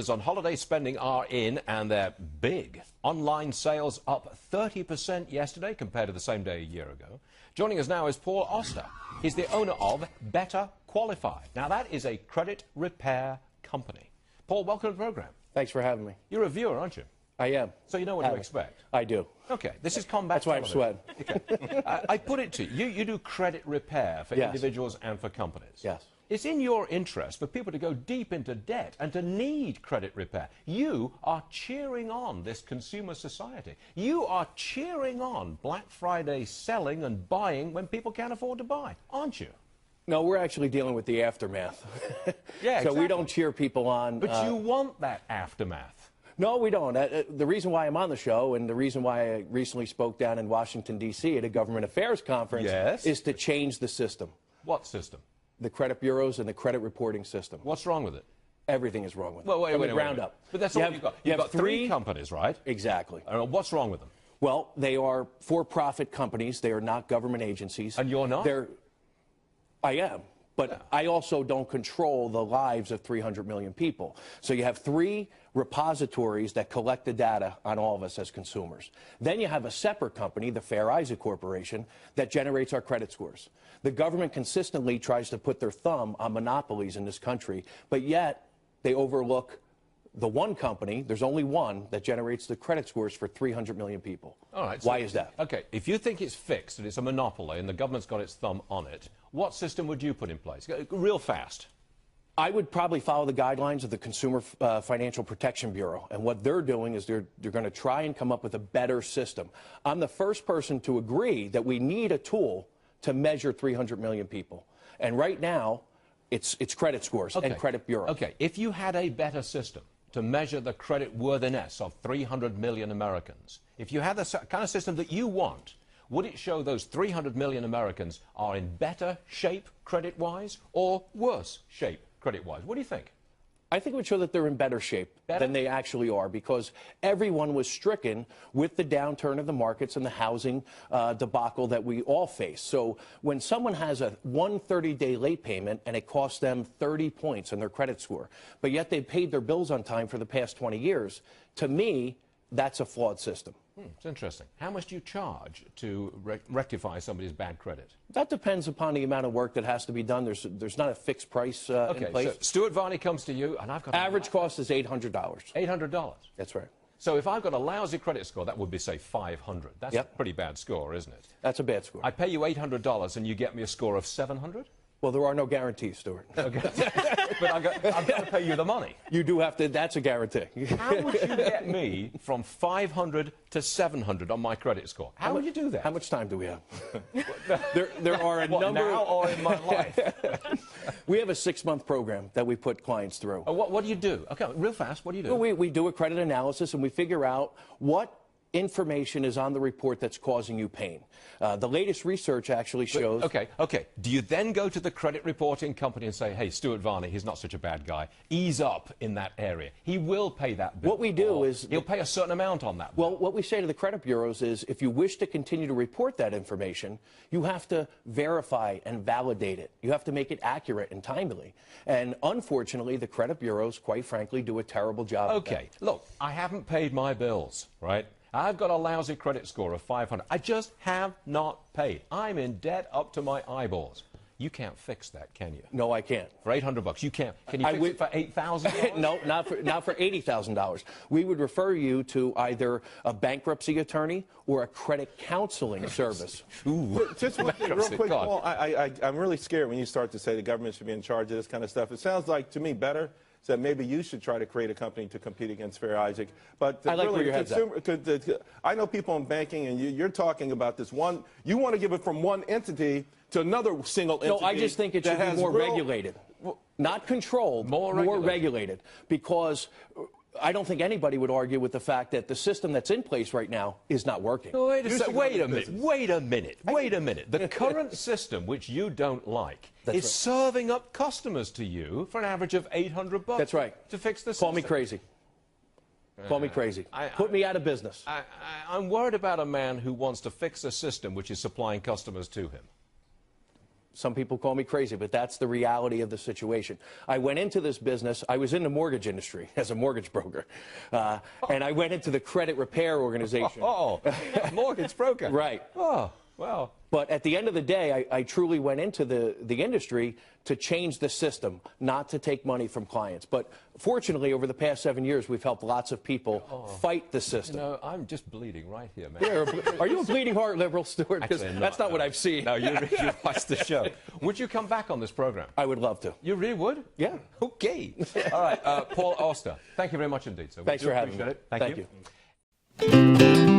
numbers on holiday spending are in, and they're big. Online sales up 30% yesterday compared to the same day a year ago. Joining us now is Paul Oster. He's the owner of Better Qualified. Now, that is a credit repair company. Paul, welcome to the program. Thanks for having me. You're a viewer, aren't you? I am. So you know what to expect? I do. Okay, this is combat That's why I'm television. sweating. Okay. I put it to you, you do credit repair for individuals and for companies. Yes. It's in your interest for people to go deep into debt and to need credit repair. You are cheering on this consumer society. You are cheering on Black Friday selling and buying when people can't afford to buy, aren't you? No, we're actually dealing with the aftermath. Yeah, so exactly. we don't cheer people on. But you want that aftermath. No, we don't. The reason why I'm on the show and the reason why I recently spoke down in Washington, D.C. at a government affairs conference is to change the system. What system? The credit bureaus and the credit reporting system. What's wrong with it? Everything is wrong with it. Well, wait, From the ground up. But that's all you've got. You've got three companies, right? Exactly. What's wrong with them? Well, they are for-profit companies. They are not government agencies. And you're not? I am. But I also don't control the lives of 300 million people. So you have three repositories that collect the data on all of us as consumers. Then you have a separate company, the Fair Isaac Corporation, that generates our credit scores. The government consistently tries to put their thumb on monopolies in this country, but yet they overlook the one company, there's only one, that generates the credit scores for 300 million people. All right. Why is that? Okay, if you think it's fixed and it's a monopoly and the government's got its thumb on it, what system would you put in place? Real fast. I would probably follow the guidelines of the Consumer Financial Protection Bureau. And what they're doing is they're going to try and come up with a better system. I'm the first person to agree that we need a tool to measure 300 million people. And right now, it's credit scores and credit bureaus. Okay, if you had a better system to measure the credit worthiness of 300 million Americans, if you had the kind of system that you want, would it show those 300 million Americans are in better shape credit-wise or worse shape credit-wise? What do you think? I think it would show that they're in better shape than they actually are, because everyone was stricken with the downturn of the markets and the housing debacle that we all face. So when someone has a 130-day late payment and it costs them 30 points in their credit score, but yet they've paid their bills on time for the past 20 years, to me, that's a flawed system. It's interesting. How much do you charge to rectify somebody's bad credit? That depends upon the amount of work that has to be done. There's not a fixed price in place. So Stuart Varney comes to you, and I've got average cost is $800. $800. That's right. So if I've got a lousy credit score, that would be, say, 500. That's a pretty bad score, isn't it? That's a bad score. I pay you $800 and you get me a score of 700? Well, there are no guarantees, Stuart. Okay. But I've got to pay you the money. You do have to. That's a guarantee. How would you get me from 500 to 700 on my credit score? How would you do that? How much time do we have? there are a number. Now or in my life? We have a 6-month program that we put clients through. What do you do? Okay, real fast. What do you do? Well, we do a credit analysis and we figure out what information is on the report that's causing you pain. The latest research actually shows... Okay. Do you then go to the credit reporting company and say, hey, Stuart Varney, he's not such a bad guy. Ease up in that area. He will pay that bill. What we do is... He'll pay a certain amount on that bill. Well, what we say to the credit bureaus is, if you wish to continue to report that information, you have to verify and validate it. You have to make it accurate and timely. And unfortunately, the credit bureaus, quite frankly, do a terrible job of that. Look, I haven't paid my bills, right? I've got a lousy credit score of 500. I just have not paid. I'm in debt up to my eyeballs. You can't fix that, can you? No, I can't. For $800, you can't. Can you fix it for $8,000? No, not for $80,000. We would refer you to either a bankruptcy attorney or a credit counseling service. Just one thing, real quick, Paul. I'm really scared when you start to say the government should be in charge of this kind of stuff. It sounds like, to me, better. So maybe you should try to create a company to compete against Fair Isaac. But I like where your head's at. I know people in banking, and you're talking about this one. You want to give it from one entity to another single entity. No, I just think it should be more regulated, not controlled, more regulated, because I don't think anybody would argue with the fact that the system that's in place right now is not working. Wait a minute. The current system, which you don't like, is serving up customers to you for an average of $800. That's right. To fix the system. Call me crazy. Call me crazy. Put me out of business. I'm worried about a man who wants to fix a system which is supplying customers to him. Some people call me crazy, but that's the reality of the situation. I went into this business. I was in the mortgage industry as a mortgage broker. And I went into the credit repair organization. Mortgage broker. Right. Oh, well. But at the end of the day, I truly went into the industry to change the system, not to take money from clients. But fortunately, over the past 7 years, we've helped lots of people fight the system. You know, I'm just bleeding right here, man. Yeah, are you a bleeding heart liberal, Stuart? Because that's not what I've seen. No, you watched the show. Would you come back on this program? I would love to. You really would? Yeah. Okay. All right, Paul Oster, thank you very much indeed. So Thanks for having me. Thank you. You.